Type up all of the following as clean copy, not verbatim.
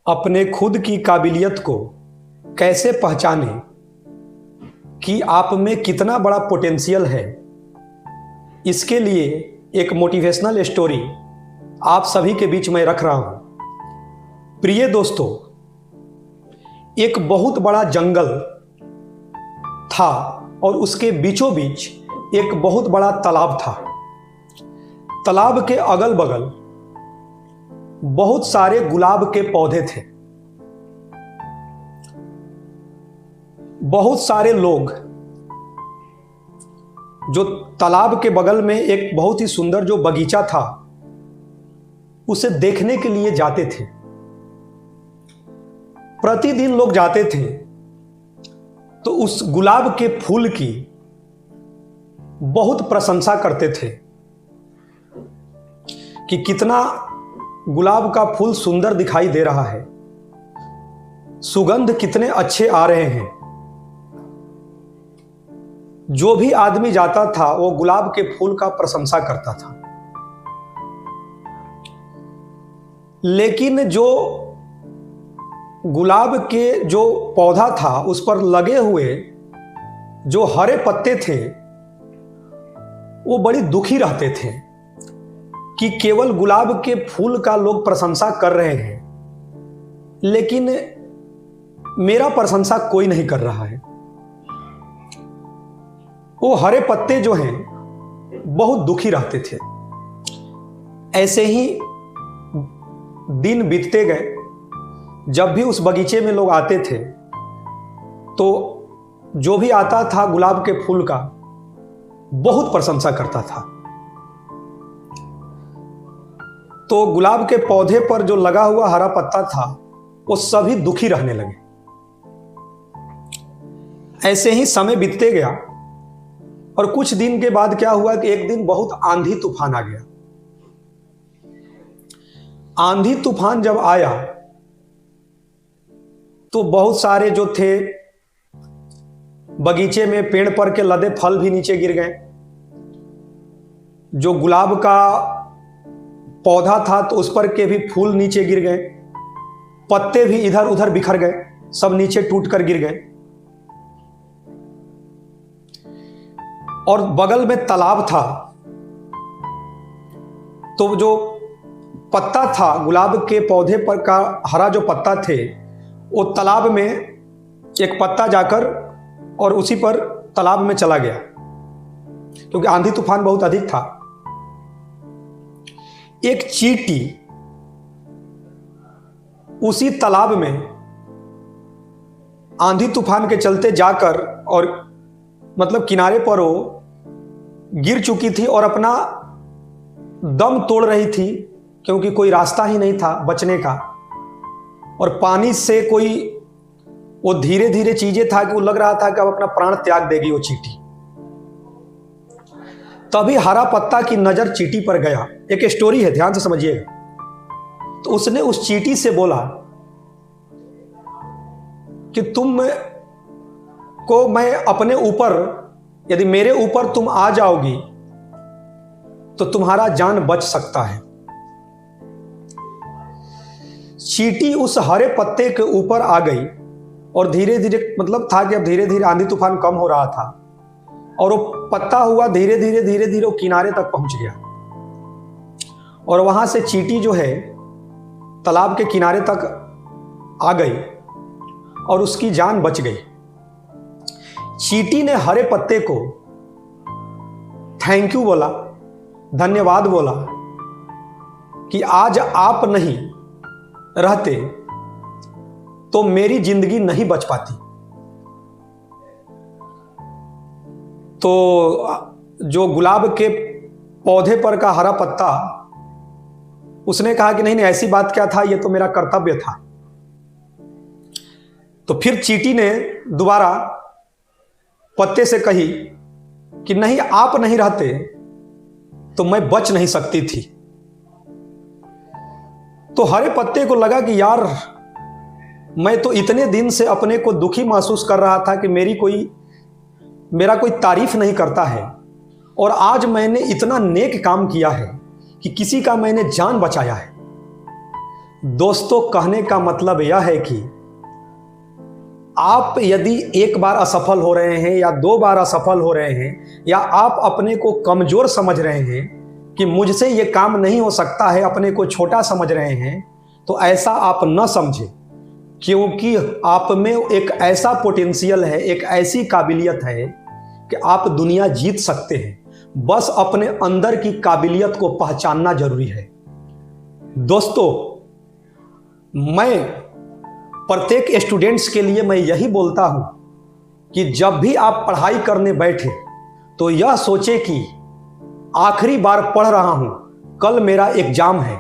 अपने खुद की काबिलियत को कैसे पहचानें कि आप में कितना बड़ा पोटेंशियल है। इसके लिए एक मोटिवेशनल स्टोरी आप सभी के बीच में रख रहा हूं। प्रिय दोस्तों, एक बहुत बड़ा जंगल था और उसके बीचों बीच एक बहुत बड़ा तालाब था। तालाब के अगल बगल बहुत सारे गुलाब के पौधे थे। बहुत सारे लोग जो तालाब के बगल में एक बहुत ही सुंदर जो बगीचा था उसे देखने के लिए जाते थे। प्रतिदिन लोग जाते थे तो उस गुलाब के फूल की बहुत प्रशंसा करते थे कि कितना गुलाब का फूल सुंदर दिखाई दे रहा है, सुगंध कितने अच्छे आ रहे हैं। जो भी आदमी जाता था वो गुलाब के फूल का प्रशंसा करता था। लेकिन जो गुलाब के जो पौधा था उस पर लगे हुए जो हरे पत्ते थे वो बड़ी दुखी रहते थे कि केवल गुलाब के फूल का लोग प्रशंसा कर रहे हैं, लेकिन मेरा प्रशंसा कोई नहीं कर रहा है। वो हरे पत्ते जो हैं बहुत दुखी रहते थे। ऐसे ही दिन बीतते गए। जब भी उस बगीचे में लोग आते थे तो जो भी आता था गुलाब के फूल का बहुत प्रशंसा करता था। तो गुलाब के पौधे पर जो लगा हुआ हरा पत्ता था वो सभी दुखी रहने लगे। ऐसे ही समय बीतते गया और कुछ दिन के बाद क्या हुआ कि एक दिन बहुत आंधी तूफान आ गया। आंधी तूफान जब आया तो बहुत सारे जो थे बगीचे में पेड़ पर के लदे फल भी नीचे गिर गए। जो गुलाब का पौधा था तो उस पर के भी फूल नीचे गिर गए, पत्ते भी इधर उधर बिखर गए, सब नीचे टूटकर गिर गए। और बगल में तालाब था तो जो पत्ता था गुलाब के पौधे पर का हरा जो पत्ता थे वो तालाब में एक पत्ता जाकर और उसी पर तालाब में चला गया, क्योंकि आंधी तूफान बहुत अधिक था। एक चींटी उसी तालाब में आंधी तूफान के चलते जाकर और मतलब किनारे पर वो गिर चुकी थी और अपना दम तोड़ रही थी, क्योंकि कोई रास्ता ही नहीं था बचने का। और पानी से कोई वो धीरे धीरे चीजें था कि वो लग रहा था कि अब अपना प्राण त्याग देगी वो चींटी। तभी हरा पत्ता की नजर चींटी पर गया। एक स्टोरी है, ध्यान से समझिएगा। तो उसने उस चींटी से बोला कि तुम को मैं अपने ऊपर, यदि मेरे ऊपर तुम आ जाओगी तो तुम्हारा जान बच सकता है। चींटी उस हरे पत्ते के ऊपर आ गई और धीरे धीरे मतलब था कि अब धीरे धीरे आंधी तूफान कम हो रहा था और वो पत्ता हुआ धीरे धीरे वो किनारे तक पहुंच गया। और वहां से चींटी जो है तालाब के किनारे तक आ गई और उसकी जान बच गई। चींटी ने हरे पत्ते को थैंक यू बोला, धन्यवाद बोला कि आज आप नहीं रहते तो मेरी जिंदगी नहीं बच पाती। तो जो गुलाब के पौधे पर का हरा पत्ता उसने कहा कि नहीं नहीं, ऐसी बात क्या था, ये तो मेरा कर्तव्य था। तो फिर चींटी ने दोबारा पत्ते से कही कि नहीं, आप नहीं रहते तो मैं बच नहीं सकती थी। तो हरे पत्ते को लगा कि यार, मैं तो इतने दिन से अपने को दुखी महसूस कर रहा था कि मेरा कोई तारीफ नहीं करता है, और आज मैंने इतना नेक काम किया है कि किसी का मैंने जान बचाया है। दोस्तों, कहने का मतलब यह है कि आप यदि एक बार असफल हो रहे हैं या 2 बार असफल हो रहे हैं, या आप अपने को कमजोर समझ रहे हैं कि मुझसे ये काम नहीं हो सकता है, अपने को छोटा समझ रहे हैं, तो ऐसा आप न समझें, क्योंकि आप में एक ऐसा पोटेंशियल है, एक ऐसी काबिलियत है कि आप दुनिया जीत सकते हैं। बस अपने अंदर की काबिलियत को पहचानना जरूरी है। दोस्तों, मैं प्रत्येक स्टूडेंट्स के लिए मैं यही बोलता हूं कि जब भी आप पढ़ाई करने बैठे तो यह सोचे कि आखिरी बार पढ़ रहा हूं, कल मेरा एग्जाम है।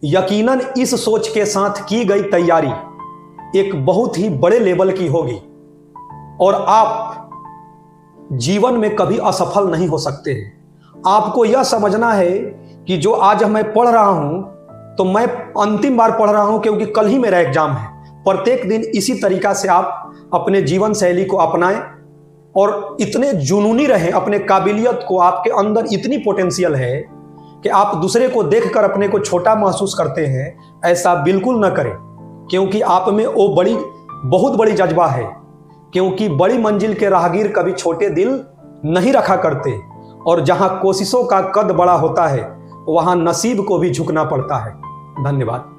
यकीनन इस सोच के साथ की गई तैयारी एक बहुत ही बड़े लेवल की होगी और आप जीवन में कभी असफल नहीं हो सकते हैं। आपको यह समझना है कि जो आज मैं पढ़ रहा हूं तो मैं अंतिम बार पढ़ रहा हूं क्योंकि कल ही मेरा एग्जाम है। प्रत्येक दिन इसी तरीका से आप अपने जीवन शैली को अपनाएं और इतने जुनूनी रहें। अपने काबिलियत को, आपके अंदर इतनी पोटेंशियल है कि आप दूसरे को देखकर अपने को छोटा महसूस करते हैं, ऐसा बिल्कुल न करें, क्योंकि आप में वो बहुत बड़ी जज्बा है। क्योंकि बड़ी मंजिल के राहगीर कभी छोटे दिल नहीं रखा करते, और जहां कोशिशों का कद बड़ा होता है वहां नसीब को भी झुकना पड़ता है। धन्यवाद।